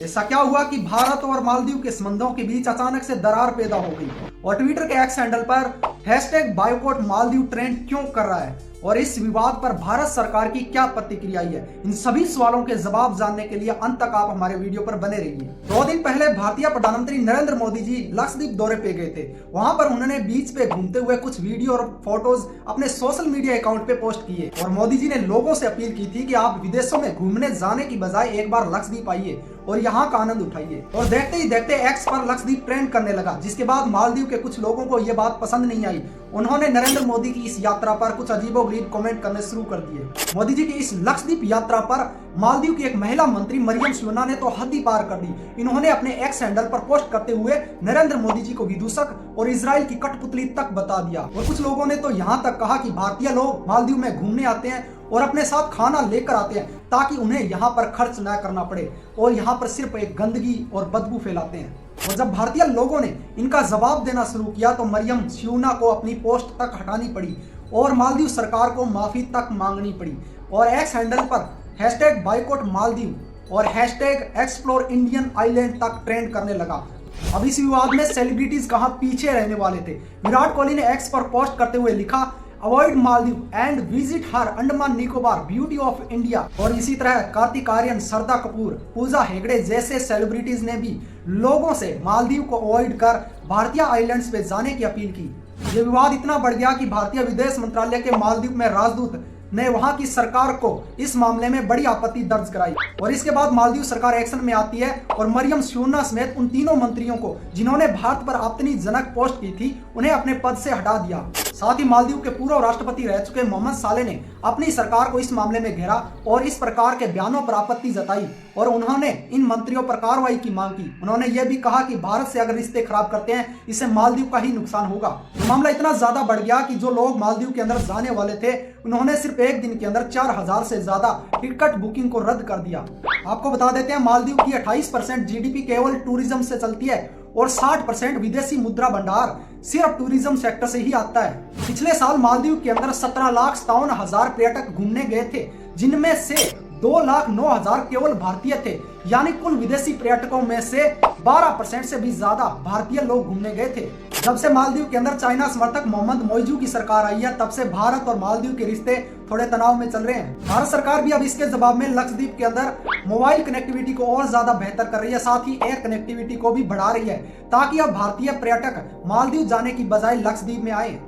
ऐसा क्या हुआ कि भारत और मालदीव के संबंधों के बीच अचानक से दरार पैदा हो गई और ट्विटर के एक्स हैंडल पर #बायकॉट मालदीव ट्रेंड क्यों कर रहा है और इस विवाद पर भारत सरकार की क्या प्रतिक्रिया आई है। इन सभी सवालों के जवाब जानने के लिए अंत तक आप हमारे वीडियो पर बने रहिए। 2 दिन पहले भारतीय प्रधानमंत्री नरेंद्र मोदी जी लक्षद्वीप दौरे पे गए थे। वहां पर उन्होंने बीच पे घूमते हुए कुछ वीडियो और फोटोज अपने सोशल मीडिया अकाउंट पे पोस्ट किए और मोदी जी ने लोगों से अपील की थी कि आप विदेशों में घूमने जाने की बजाय एक बार लक्षद्वीप आइए और यहाँ का आनंद उठाइए। और देखते ही देखते एक्स पर लक्षद्वीप ट्रेंड करने लगा, जिसके बाद मालदीव के कुछ लोगों को यह बात पसंद नहीं आई। उन्होंने नरेंद्र मोदी की इस यात्रा पर कुछ अजीबोगरीब कमेंट करने शुरू कर दिए। मोदी जी की इस लक्षद्वीप यात्रा पर मालदीव की एक महिला मंत्री मरियम सियोना ने तो हद ही पार कर दी। इन्होंने अपने एक्स हैंडल पर पोस्ट करते हुए नरेंद्र मोदी जी को विदूषक और इजराइल की कठपुतली तक बता दिया। और कुछ लोगों ने तो यहाँ तक कहा कि भारतीय लोग मालदीव में घूमने आते हैं और अपने साथ खाना लेकर आते हैं ताकि उन्हें यहाँ पर खर्च न करना पड़े और यहाँ पर सिर्फ एक गंदगी और बदबू फैलाते हैं। और जब भारतीय लोगों ने इनका जवाब देना शुरू किया तो मरियम सियोना को अपनी पोस्ट तक हटानी पड़ी और मालदीव सरकार को माफी तक मांगनी पड़ी और एक्स हैंडल पर #बायकॉट मालदीव और #एक्सप्लोर इंडियन आइलैंड तक ट्रेंड करने लगा। अब इस विवाद में सेलिब्रिटीज कहां पीछे रहने वाले थे। विराट कोहली ने एक्स पर पोस्ट करते हुए लिखा, avoid Maldives and visit her Andaman Nicobar beauty of India. और इसी तरह कार्तिक आर्यन, श्रद्धा कपूर, पूजा हेगड़े जैसे सेलिब्रिटीज ने भी लोगों से मालदीव को अवॉइड कर भारतीय आइलैंड्स पे जाने की अपील की। ये विवाद इतना बढ़ गया कि भारतीय विदेश मंत्रालय के मालदीव में राजदूत ने वहां की सरकार को इस मामले में बड़ी आपत्ति दर्ज कराई और इसके बाद मालदीव सरकार एक्शन में आती है और मरियम सियोना समेत उन तीनों मंत्रियों को जिन्होंने भारत पर आपत्तिजनक पोस्ट की थी उन्हें अपने पद से हटा दिया। साथ ही मालदीव के पूर्व राष्ट्रपति रह चुके मोहम्मद सालेह ने अपनी सरकार को इस मामले में घेरा और इस प्रकार के बयानों पर आपत्ति जताई और उन्होंने इन मंत्रियों पर कार्रवाई की मांग की। उन्होंने यह भी कहा कि भारत से अगर रिश्ते खराब करते हैं इससे मालदीव का ही नुकसान होगा। मामला इतना ज्यादा बढ़ गया कि जो लोग मालदीव के अंदर जाने वाले थे उन्होंने सिर्फ एक दिन के अंदर 4000 से ज्यादा टिकट बुकिंग को रद्द कर दिया। आपको बता देते हैं मालदीव की 28% जीडीपी केवल टूरिज्म से चलती है और 60% विदेशी मुद्रा भंडार सिर्फ टूरिज्म सेक्टर से ही आता है। पिछले साल मालदीव के अंदर 17,57,000 पर्यटक घूमने गए थे, जिनमें से 2,09,000 केवल भारतीय थे। यानी कुल विदेशी पर्यटकों में से 12% से भी ज्यादा भारतीय लोग घूमने गए थे। जब से मालदीव के अंदर चाइना समर्थक मोहम्मद मोइजू की सरकार आई है तब से भारत और मालदीव के रिश्ते थोड़े तनाव में चल रहे हैं। भारत सरकार भी अब इसके जवाब में लक्षद्वीप के अंदर मोबाइल कनेक्टिविटी को और ज्यादा बेहतर कर रही है, साथ ही एयर कनेक्टिविटी को भी बढ़ा रही है ताकि अब भारतीय पर्यटक मालदीव जाने की बजाय लक्षद्वीप में आए।